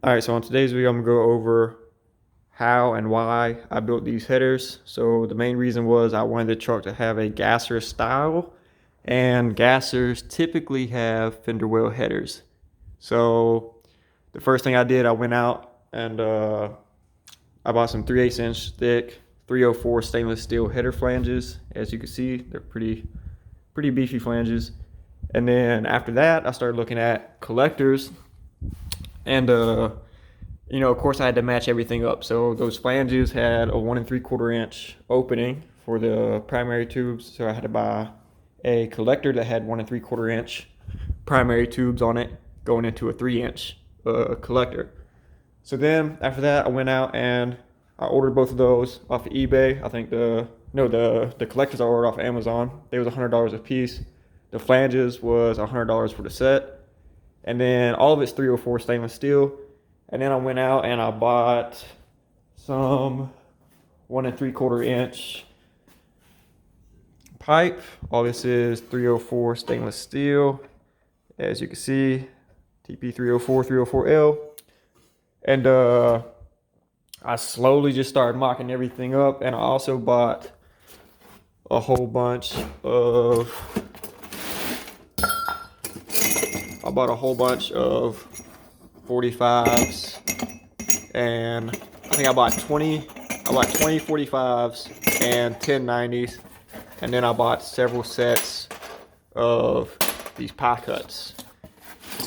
All right, so on today's video, I'm gonna go over how and why I built these headers. So the main reason was I wanted the truck to have a gasser style, and gassers typically have fender well headers. So the first thing I did, I went out and I bought some 3/8 inch thick 304 stainless steel header flanges. As you can see, they're pretty beefy flanges. And then after that, I started looking at collectors and of course, I had to match everything up. So those flanges had a 1 3/4 inch opening for the primary tubes. So I had to buy a collector that had 1 3/4 inch primary tubes on it, going into a 3 inch collector. So then after that, I went out and I ordered both of those off of eBay. I think the collectors I ordered off Amazon. They was $100 a piece. The flanges was $100 for the set, and then all of it's 304 stainless steel. And then I went out and I bought some 1 3/4 inch pipe. All this is 304 stainless steel. As you can see, TP 304, 304L. And I slowly just started mocking everything up. And I also bought a whole bunch of, 45s, and I think I bought 20 45s and 10 90s, and then I bought several sets of these pie cuts.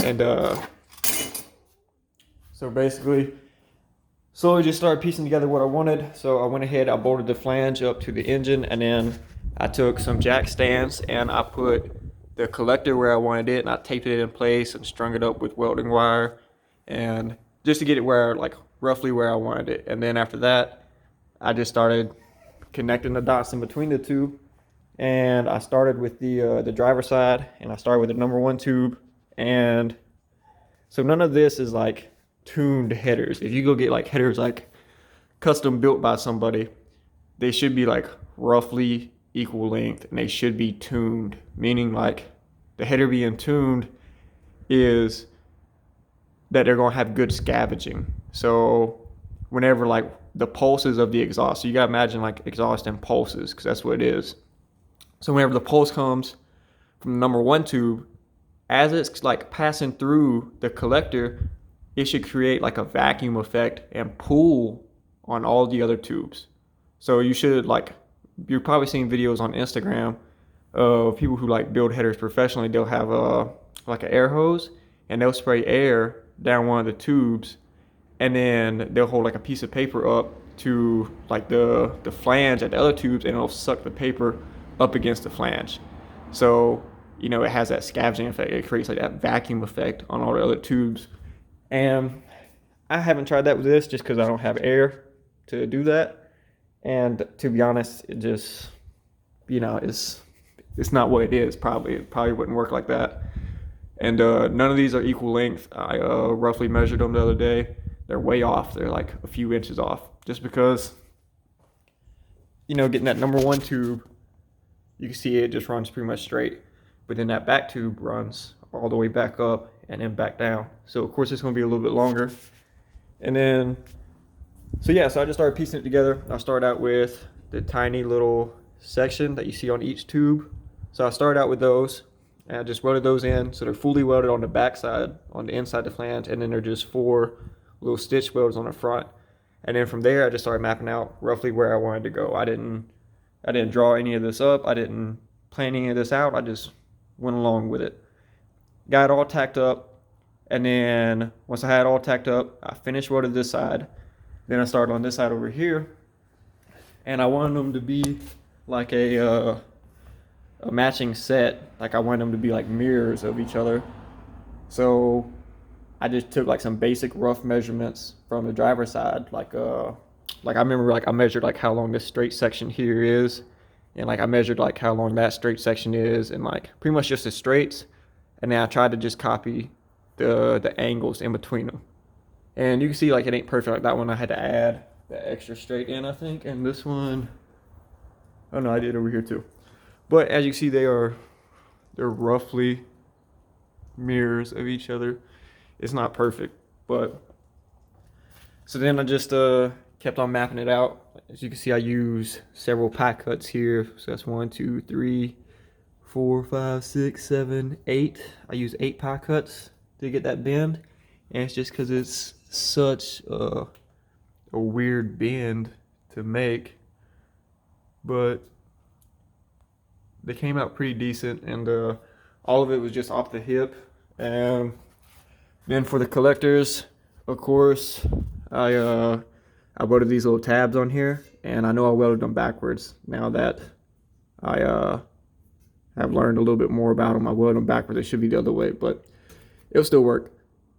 And so basically slowly just started piecing together what I wanted. So I went ahead, I bolted the flange up to the engine, and then I took some jack stands and I put the collector where I wanted it, and I taped it in place and strung it up with welding wire, and just to get it where, like, roughly where I wanted it. And then after that, I just started connecting the dots in between the two. And I started with the driver side, and I started with the number one tube. And so none of this is like tuned headers. If you go get like headers like custom built by somebody, they should be like roughly equal length, and they should be tuned, meaning like the header being tuned is that they're going to have good scavenging. So whenever like the pulses of the exhaust, so you got to imagine like exhaust and pulses, because that's what it is. So whenever the pulse comes from the number one tube, as it's like passing through the collector, it should create like a vacuum effect and pull on all the other tubes. So you should, like, you're probably seeing videos on Instagram of people who like build headers professionally. They'll have like an air hose, and they'll spray air down one of the tubes, and then they'll hold like a piece of paper up to like the flange at the other tubes, and it'll suck the paper up against the flange. So it has that scavenging effect. It creates like that vacuum effect on all the other tubes. And I haven't tried that with this just because I don't have air to do that. And to be honest, it just, it's not what it is. It probably wouldn't work like that. And none of these are equal length. I roughly measured them the other day. They're way off. They're like a few inches off. Just because, getting that number one tube, you can see it just runs pretty much straight. But then that back tube runs all the way back up and then back down. So of course it's going to be a little bit longer. And then, so I just started piecing it together. I started out with the tiny little section that you see on each tube. So I started out with those, and I just welded those in. So they're fully welded on the back side, on the inside of the flange, and then they're just 4 little stitch welds on the front. And then from there, I just started mapping out roughly where I wanted to go. I didn't draw any of this up. I didn't plan any of this out. I just went along with it. Got it all tacked up, and then once I had it all tacked up, I finished welded this side. Then I started on this side over here, and I wanted them to be like a matching set. Like I wanted them to be like mirrors of each other. So I just took like some basic rough measurements from the driver's side. Like I remember, like, I measured like how long this straight section here is, and like I measured like how long that straight section is, and like pretty much just the straights. And then I tried to just copy the angles in between them. And you can see like it ain't perfect. Like that one I had to add the extra straight in, I think. And this one, oh no, I did over here too. But as you can see, they're roughly mirrors of each other. It's not perfect, but So then I just kept on mapping it out. As you can see, I use several pie cuts here. So that's 1, 2, 3, 4, 5, 6, 7, 8. I use 8 pie cuts to get that bend. And it's just because it's such a weird bend to make. But they came out pretty decent, and all of it was just off the hip. And then for the collectors, of course, I welded these little tabs on here, and I know I welded them backwards. Now that I have learned a little bit more about them, I welded them backwards. It should be the other way, but it'll still work.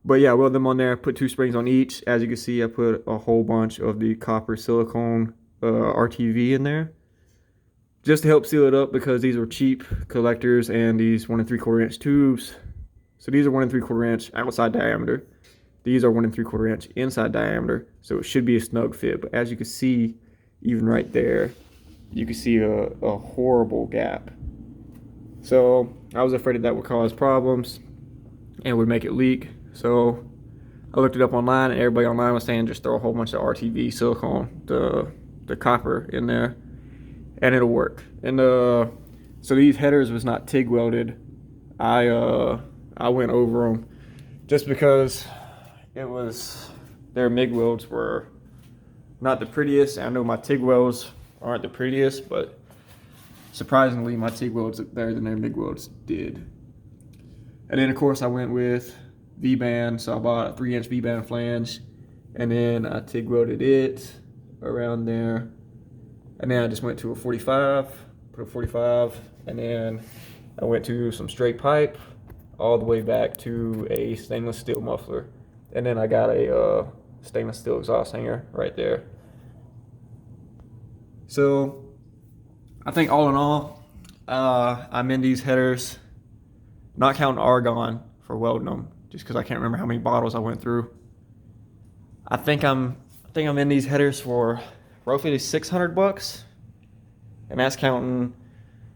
But yeah, I welded them on there, put 2 springs on each. As you can see, I put a whole bunch of the copper silicone RTV in there, just to help seal it up, because these are cheap collectors, and these 1 3/4 inch tubes. So these are 1 3/4 inch outside diameter. These are 1 3/4 inch inside diameter. So it should be a snug fit. But as you can see, even right there, you can see a horrible gap. So I was afraid that would cause problems and would make it leak. So I looked it up online, and everybody online was saying just throw a whole bunch of RTV silicone, the copper in there, and it'll work. And so these headers was not TIG welded. I went over them just because their MIG welds were not the prettiest. I know my TIG welds aren't the prettiest, but surprisingly my TIG welds look better than their MIG welds did. And then of course I went with V-band, so I bought a 3-inch V-band flange, and then I TIG welded it around there. And then I just went to a 45, put a 45, and then I went to some straight pipe all the way back to a stainless steel muffler. And then I got a stainless steel exhaust hanger right there. So I think all in all, I'm in these headers, not counting argon for welding them, just because I can't remember how many bottles I went through. I think I'm in these headers for roughly $600, and that's counting,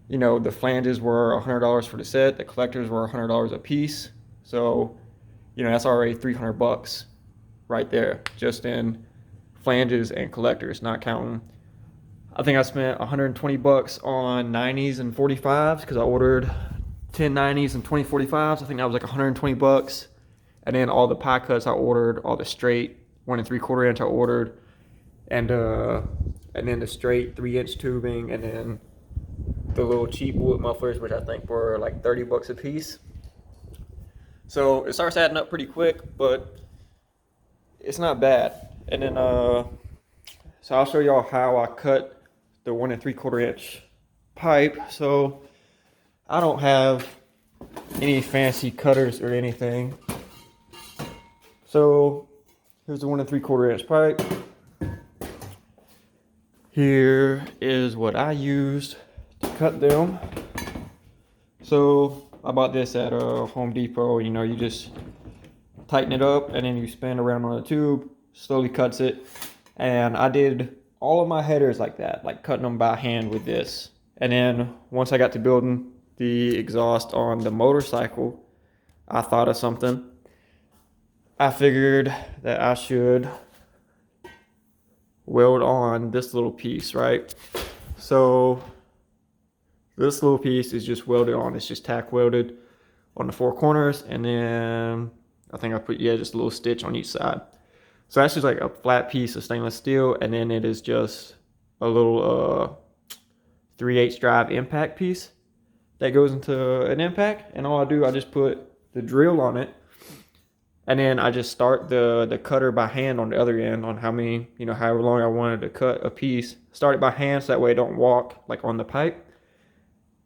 you know, the flanges were $100 for the set, the collectors were $100 a piece. So, you know, that's already $300 right there, just in flanges and collectors, not counting. I think I spent $120 on 90s and 45s, because I ordered 10 90s and 20 45s. I think that was like $120. And then all the pie cuts I ordered, all the straight 1 3/4 inch I ordered, and then the straight 3-inch tubing, and then the little cheap bullet mufflers, which I think were like $30 a piece. So it starts adding up pretty quick, but it's not bad. And then so I'll show y'all how I cut the 1 3/4 inch pipe. So I don't have any fancy cutters or anything. So here's the 1 3/4 inch pipe. Here is what I used to cut them. So I bought this at Home Depot. You know, you just tighten it up, and then you spin around on the tube, slowly cuts it. And I did all of my headers like that, like cutting them by hand with this. And then once I got to building the exhaust on the motorcycle, I thought of something. I figured that I should weld on this little piece, right? So this little piece is just welded on. It's just tack welded on the 4 corners, and then I think I put, yeah, just a little stitch on each side. So that's just like a flat piece of stainless steel, and then it is just a little 3/8 drive impact piece that goes into an impact. And all I do, I just put the drill on it, and then I just start the cutter by hand on the other end, on how many, you know, however long I wanted to cut a piece. Start it by hand so that way it don't walk like on the pipe.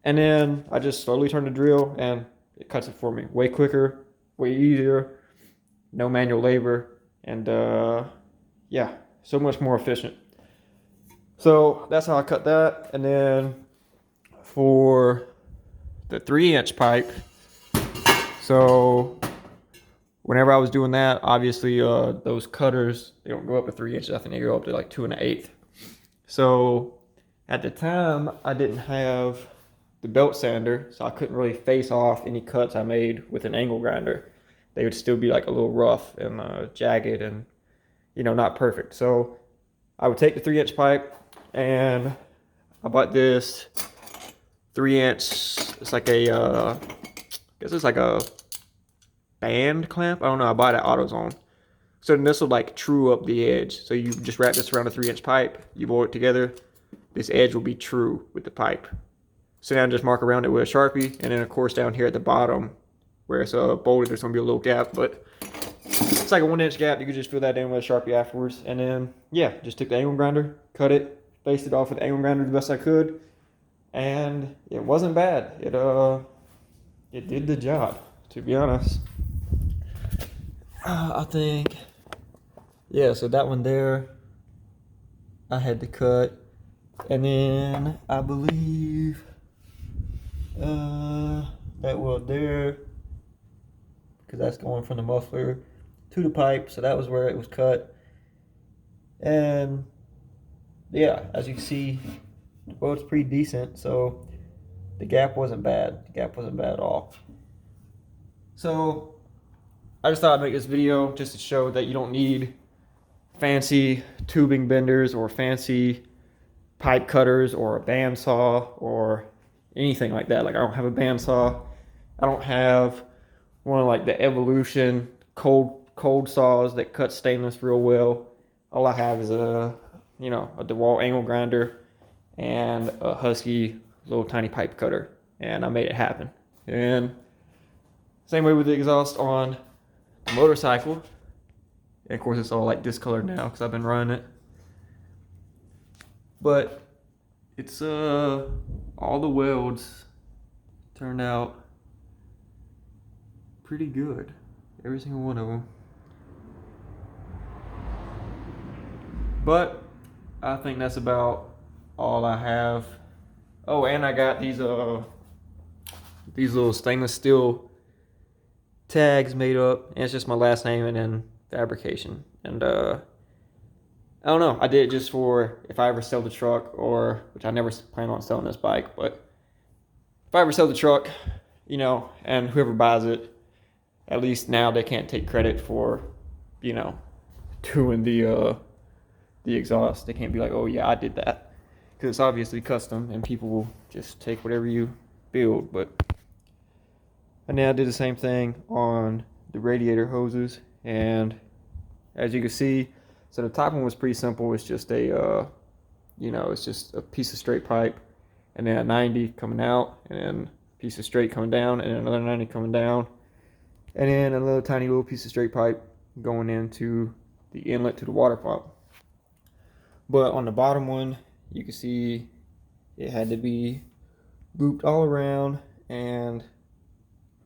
And then I just slowly turn the drill, and it cuts it for me. Way quicker, way easier, no manual labor, and yeah, so much more efficient. So that's how I cut that. And then for the 3-inch pipe, so whenever I was doing that, obviously those cutters, they don't go up to 3 inches. I think they go up to like 2 1/8. So at the time, I didn't have the belt sander, so I couldn't really face off any cuts I made with an angle grinder. They would still be like a little rough and jagged, and not perfect. So I would take the 3-inch pipe, and I bought this 3-inch. It's like a, I guess it's like a band clamp. I don't know. I bought it at AutoZone. So then this will like true up the edge. So you just wrap this around a 3-inch pipe. You bolt it together. This edge will be true with the pipe. So now just mark around it with a Sharpie, and then of course down here at the bottom where it's bolted, there's gonna be a little gap, but it's like a 1-inch gap. You can just fill that in with a Sharpie afterwards. And then yeah, just took the angle grinder, cut it, spaced it off with the angle grinder the best I could, and it wasn't bad. It did the job, to be honest. I think, yeah, so that one there I had to cut, and then I believe that weld there, because that's going from the muffler to the pipe, so that was where it was cut. And yeah, as you can see, the weld's pretty decent, so the gap wasn't bad. The gap wasn't bad at all. So I just thought I'd make this video just to show that you don't need fancy tubing benders or fancy pipe cutters or a bandsaw or anything like that. Like, I don't have a bandsaw. I don't have one of like the Evolution cold saws that cut stainless real well. All I have is a DeWalt angle grinder and a Husky little tiny pipe cutter, and I made it happen. And same way with the exhaust on the motorcycle. And of course it's all like discolored now because I've been running it. But it's all the welds turned out pretty good. Every single one of them. But I think that's about all I have. Oh, and I got these little stainless steel tags made up, and it's just my last name and then fabrication. And I don't know, I did it just for if I ever sell the truck, or which I never plan on selling this bike, but if I ever sell the truck, and whoever buys it, at least now they can't take credit for doing the exhaust. They can't be like, oh yeah, I did that, because it's obviously custom and people will just take whatever you build. And then I did the same thing on the radiator hoses, and as you can see, so the top one was pretty simple. It's just it's just a piece of straight pipe, and then a 90 coming out, and then a piece of straight coming down, and then another 90 coming down, and then another tiny little piece of straight pipe going into the inlet to the water pump. But on the bottom one, you can see it had to be looped all around, and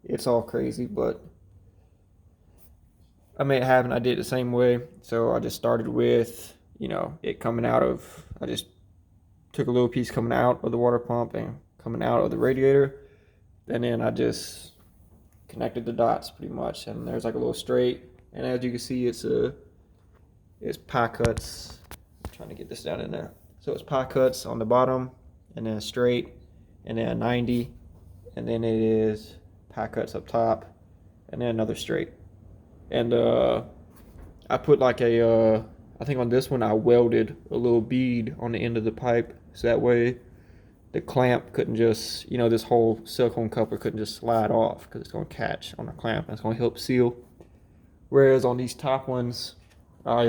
it's all crazy, but I made it happen. I did it the same way. So I just started with, it coming out of, I just took a little piece coming out of the water pump and coming out of the radiator. And then I just connected the dots pretty much. And there's like a little straight. And as you can see, it's pie cuts. I'm trying to get this down in there. So it's pie cuts on the bottom, and then a straight, and then a 90. And then it is pie cuts up top, and then another straight. And I put like I think on this one I welded a little bead on the end of the pipe, so that way the clamp couldn't just, this whole silicone coupler couldn't just slide off, because it's going to catch on the clamp and it's going to help seal. Whereas on these top ones, I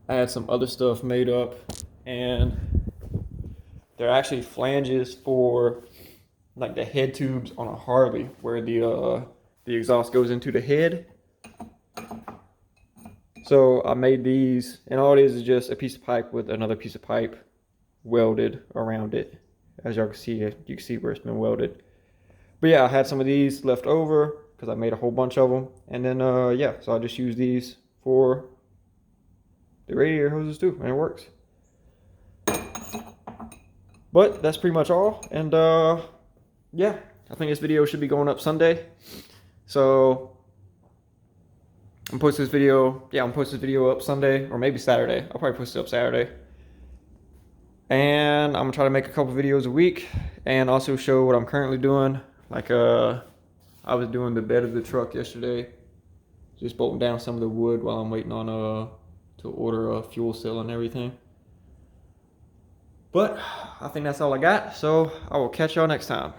had some other stuff made up, and they're actually flanges for like the head tubes on a Harley, where the exhaust goes into the head. So I made these, and all it is just a piece of pipe with another piece of pipe welded around it. As y'all can see, you can see where it's been welded. But yeah, I had some of these left over because I made a whole bunch of them. And then yeah, so I just use these for the radiator hoses too, and it works. But that's pretty much all. And yeah, I think this video should be going up Sunday. So I'm posting this video up Sunday, or maybe Saturday. I'll probably post it up Saturday. And I'm gonna try to make a couple videos a week, and also show what I'm currently doing. Like I was doing the bed of the truck yesterday, Just bolting down some of the wood while I'm waiting on to order a fuel cell and everything. But I think that's all I got, so I will catch y'all next time.